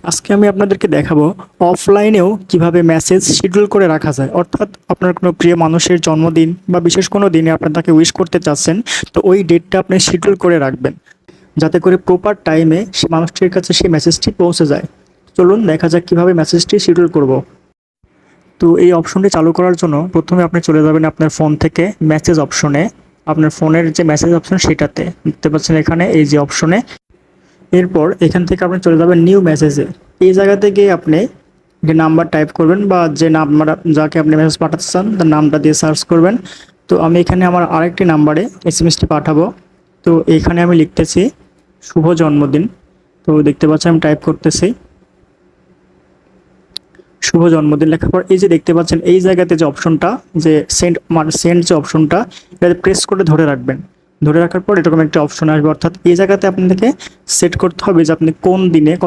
আজকে আমি আপনাদেরকে দেখাবো অফলাইনেও কিভাবে মেসেজ শিডিউল করে রাখা যায়। অর্থাৎ আপনার কোনো প্রিয় মানুষের জন্মদিন বা বিশেষ কোনো দিনে আপনার তাকে উইশ করতে চাচ্ছেন, তো ওই ডেটটা আপনি শিডিউল করে রাখবেন যাতে করে প্রপার টাইমে সে মানুষটির কাছে সেই মেসেজটি পৌঁছে যায়। চলুন দেখা যাক কিভাবে মেসেজটি শিডিউল করব। তো এই অপশনটি চালু করার জন্য প্রথমে আপনি চলে যাবেন আপনার ফোন থেকে মেসেজ অপশনে। আপনার ফোনের যে মেসেজ অপশন সেটাতে দেখতে পাচ্ছেন এখানে এই যে অপশনে। এরপর এখান থেকে আপনি চলে যাবেন নিউ মেসেজে। এই জায়গাতে গিয়ে আপনি যে নাম্বার টাইপ করবেন বা যে নাম্বার যাকে আপনি মেসেজ পাঠাতে চান তার নামটা দিয়ে সার্চ করবেন। তো আমি এখানে আমার আরেকটি নাম্বারে এসএমএসটি পাঠাবো। তো এখানে আমি লিখতেছি শুভ জন্মদিন। তো দেখতে পাচ্ছেন আমি টাইপ করতেছি শুভ জন্মদিন। লেখার পর এই যে দেখতে পাচ্ছেন এই জায়গাতে যে অপশনটা, যে সেন্ড যে অপশনটা, এটাতে প্রেস করে ধরে রাখবেন। ধরে রাখার পর এরকম একটা অপশন আসবে, অর্থাৎ এই জায়গাতে আপনাকে সেট করতে হবে যে আপনি কোন দিনে